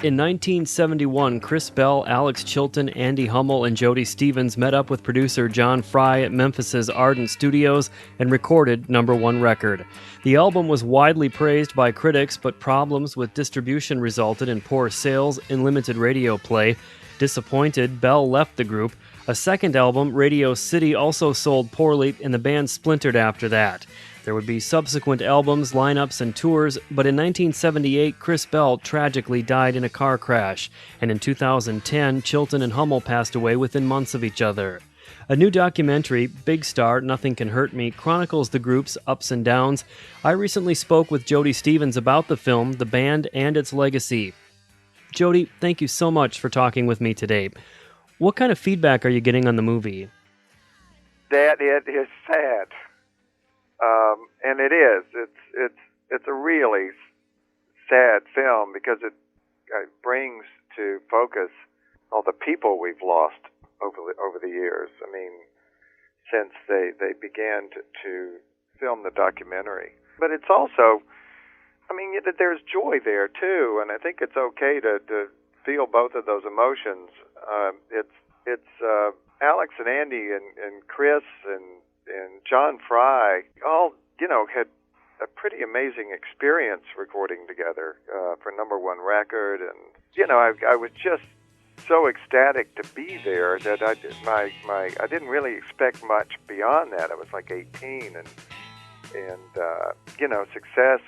In 1971, Chris Bell, Alex Chilton, Andy Hummel, and Jody Stevens met up with producer John Fry at Memphis's Ardent Studios and recorded number one record. The album was widely praised by critics, but problems with distribution resulted in poor sales and limited radio play. Disappointed, Bell left the group. A second album, Radio City, also sold poorly, and the band splintered after that. There would be subsequent albums, lineups, and tours, but in 1978, Chris Bell tragically died in a car crash, and in 2010, Chilton and Hummel passed away within months of each other. A new documentary, Big Star, Nothing Can Hurt Me, chronicles the group's ups and downs. I recently spoke with Jody Stevens about the film, the band, and its legacy. Jody, thank you so much for talking with me today. What kind of feedback are you getting on the movie? That it is sad. And it is. It's a really sad film because it brings to focus all the people we've lost over the years. I mean, since they began to film the documentary. But it's also, I mean, there's joy there too, and I think it's okay to feel both of those emotions. It's Alex and Andy and Chris and John Fry all, had a pretty amazing experience recording together for number one record, and I was just so ecstatic to be there that I didn't really expect much beyond that. I was like 18, and success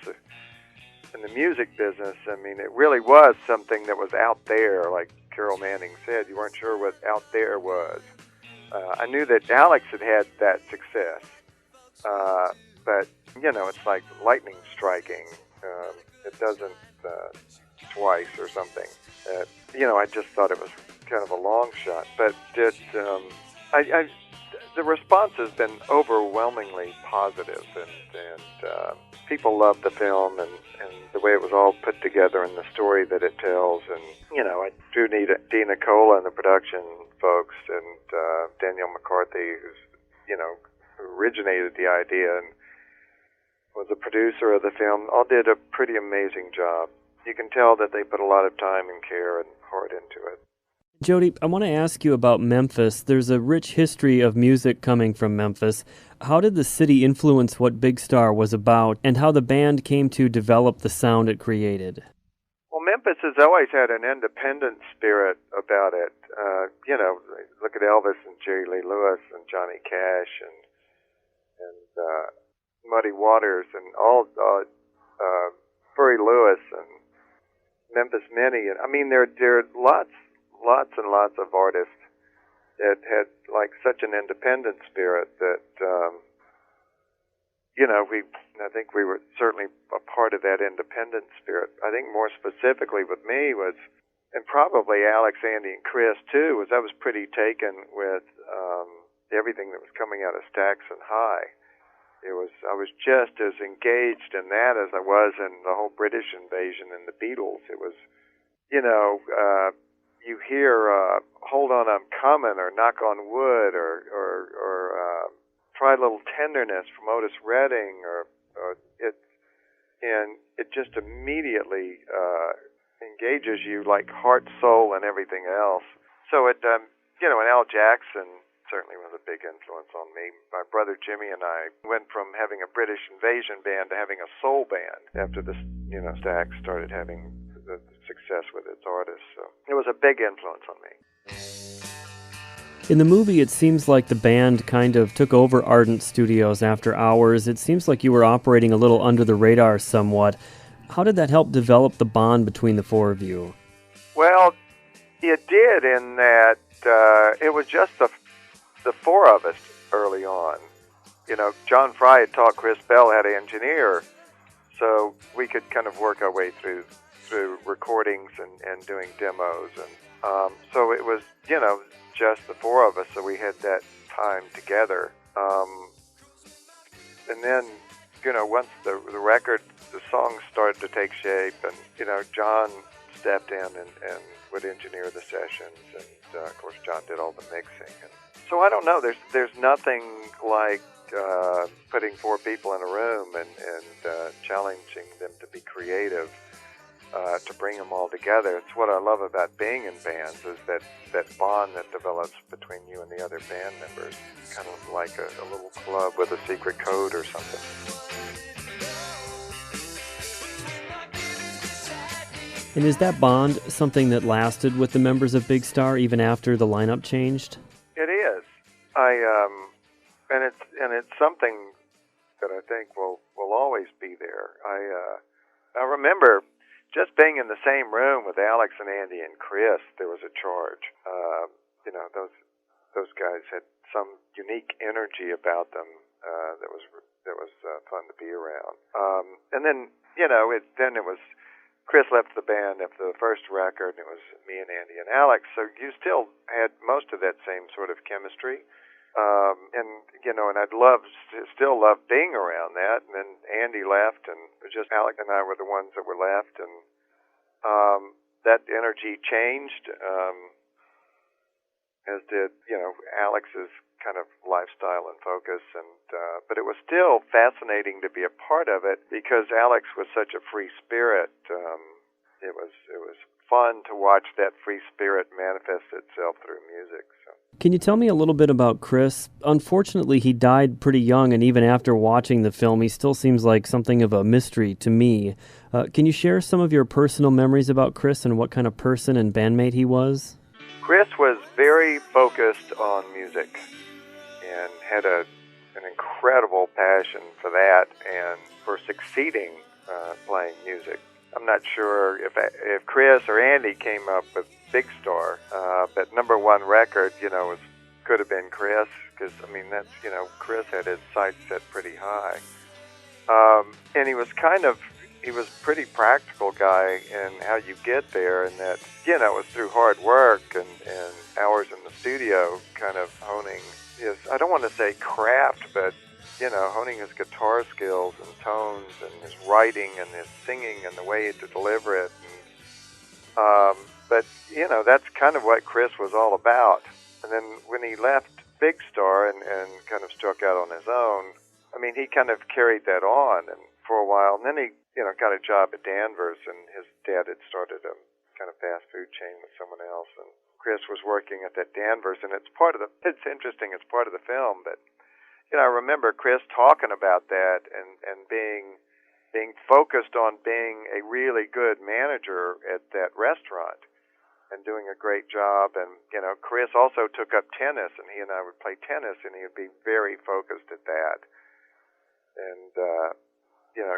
in the music business. I mean, it really was something that was out there, like Carol Manning said. You weren't sure what out there was. I knew that Alex had that success, but it's like lightning striking. It doesn't twice or something. I just thought it was kind of a long shot, but the response has been overwhelmingly positive, and people love the film and the way it was all put together and the story that it tells. And I drew Dina Cola and the production folks, and Daniel McCarthy, who originated the idea and was a producer of the film, all did a pretty amazing job. You can tell that they put a lot of time and care and heart into it. Jody, I want to ask you about Memphis. There's a rich history of music coming from Memphis. How did the city influence what Big Star was about, and how the band came to develop the sound it created? Well, Memphis has always had an independent spirit about it. Look at Elvis and Jerry Lee Lewis and Johnny Cash and Muddy Waters and all Furry Lewis and Memphis Minnie. And I mean, there are lots and lots of artists that had like such an independent spirit that I think we were certainly a part of that independent spirit. I think more specifically with me was, and probably Alex, Andy, and Chris too, was I was pretty taken with everything that was coming out of Stax and High. I was just as engaged in that as I was in the whole British invasion and the Beatles. It was, you hear "Hold On, I'm Coming" or "Knock on Wood" or "Try a Little Tenderness" from Otis Redding, or it just immediately engages you like heart, soul, and everything else. So and Al Jackson certainly was a big influence on me. My brother Jimmy and I went from having a British invasion band to having a soul band after this, Stax started having the success with its artists. So it was a big influence on me. In the movie, it seems like the band kind of took over Ardent Studios after hours. It seems like you were operating a little under the radar somewhat. How did that help develop the bond between the four of you? Well, it did in that it was just the four of us early on. John Fry had taught Chris Bell how to engineer, so we could kind of work our way through recordings and doing demos. And so it was, just the four of us, so we had that time together. And then, once the record, the songs started to take shape, and, John stepped in and would engineer the sessions, and of course John did all the mixing. And so I don't know, there's nothing like putting four people in a room and challenging them to be creative, to bring them all together. It's what I love about being in bands, is that bond that develops between you and the other band members, kind of like a little club with a secret code or something. And is that bond something that lasted with the members of Big Star even after the lineup changed? It is. And it's something that I think will always be there. I remember just being in the same room with Alex and Andy and Chris. There was a charge. Those guys had some unique energy about them that was fun to be around. And then it was Chris left the band after the first record, and it was me and Andy and Alex. So you still had most of that same sort of chemistry. And I'd still love being around that. And then Andy left, and it was just Alex and I were the ones that were left. And that energy changed, as did, Alex's kind of lifestyle and focus. But it was still fascinating to be a part of it because Alex was such a free spirit. It was fun to watch that free spirit manifest itself through music. So. Can you tell me a little bit about Chris? Unfortunately, he died pretty young, and even after watching the film, he still seems like something of a mystery to me. Can you share some of your personal memories about Chris and what kind of person and bandmate he was? Chris was very focused on music and had an incredible passion for that and for succeeding playing music. I'm not sure if Chris or Andy came up with Big Star, but number one record, could have been Chris, because that's Chris had his sights set pretty high, and he was pretty practical guy in how you get there, and that it was through hard work and hours in the studio, kind of honing his, I don't want to say craft, but honing his guitar skills and tones and his writing and his singing and the way to deliver it. And, but that's kind of what Chris was all about. And then when he left Big Star and kind of struck out on his own, he kind of carried that on and for a while. And then he, got a job at Danvers, and his dad had started a kind of fast food chain with someone else. And Chris was working at that Danvers, and it's interesting, it's part of the film, but I remember Chris talking about that and being focused on being a really good manager at that restaurant and doing a great job. And, Chris also took up tennis, and he and I would play tennis, and he would be very focused at that and,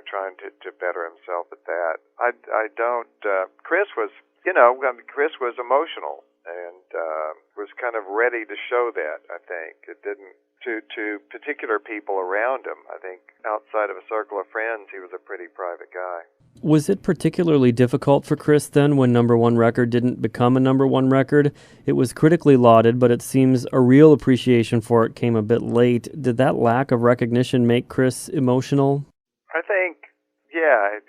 trying to better himself at that. Chris was, Chris was emotional and was kind of ready to show that, I think. It didn't. To particular people around him. I think outside of a circle of friends, he was a pretty private guy. Was it particularly difficult for Chris then when number one record didn't become a number one record? It was critically lauded, but it seems a real appreciation for it came a bit late. Did that lack of recognition make Chris emotional? I think, yeah.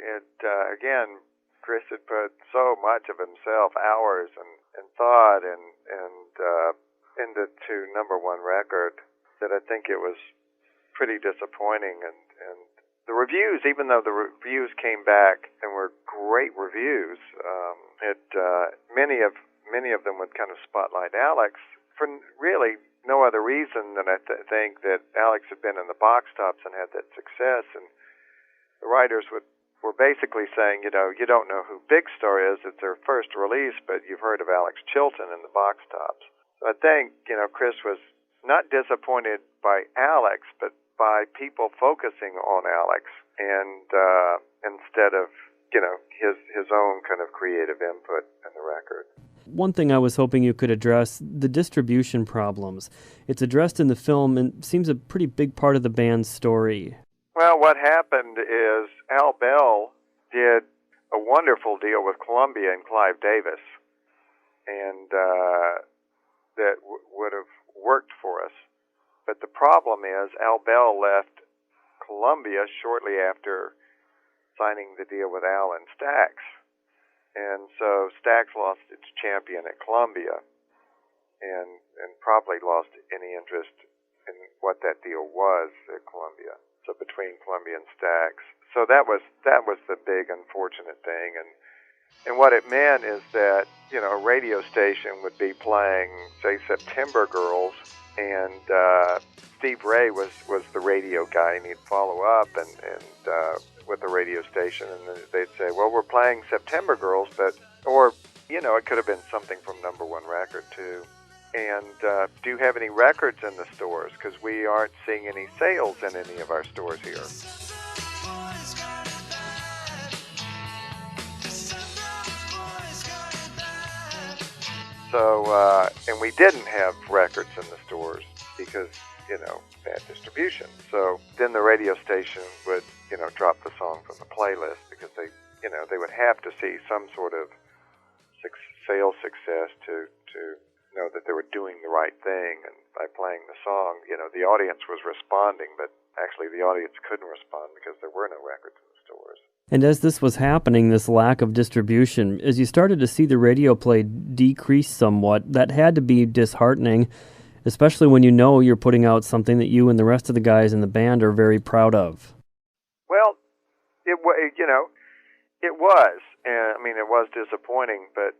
Again, Chris had put so much of himself, hours and thought and into number one record, that I think it was pretty disappointing. And the reviews, even though the reviews came back and were great reviews, many of them would kind of spotlight Alex for really no other reason than I think that Alex had been in the box tops and had that success, and the writers were basically saying, you don't know who Big Star is, it's their first release, but you've heard of Alex Chilton in the box tops. So I think, Chris was not disappointed by Alex, but by people focusing on Alex and instead of his own kind of creative input in the record. One thing I was hoping you could address, the distribution problems. It's addressed in the film and seems a pretty big part of the band's story. Well, what happened is Al Bell did a wonderful deal with Columbia and Clive Davis, and that would have worked for us. But the problem is Al Bell left Columbia shortly after signing the deal with Al and Stax. And so Stax lost its champion at Columbia and probably lost any interest and what that deal was at Columbia. So between Columbia and Stax. So that was the big unfortunate thing, and what it meant is that, you know, a radio station would be playing, say, September Girls, and Steve Ray was the radio guy, and he'd follow up and with the radio station, and they'd say, well, we're playing September Girls, but, or, you know, it could have been something from Number One Record, too. And do you have any records in the stores? Because we aren't seeing any sales in any of our stores here. So, and we didn't have records in the stores because, you know, bad distribution. So then the radio station would, you know, drop the song from the playlist because they, you know, they would have to see some sort of sales success to know that they were doing the right thing. And by playing the song, you know, the audience was responding, but actually the audience couldn't respond because there were no records in the stores. And as this was happening, this lack of distribution, as you started to see the radio play decrease somewhat, that had to be disheartening, especially when you know you're putting out something that you and the rest of the guys in the band are very proud of. Well, it was. I mean, it was disappointing, but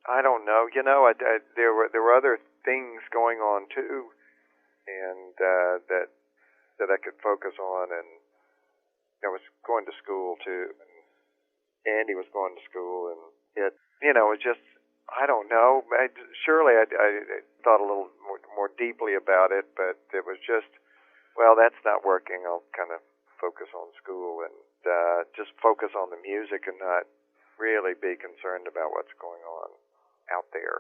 I don't know. You know, there were other things going on too, and that I could focus on, and I was going to school too, and Andy was going to school, and it, you know, it just, I don't know. Surely I thought a little more deeply about it, but it was just, well, that's not working. I'll kind of focus on school and just focus on the music and not really be concerned about what's going on out there.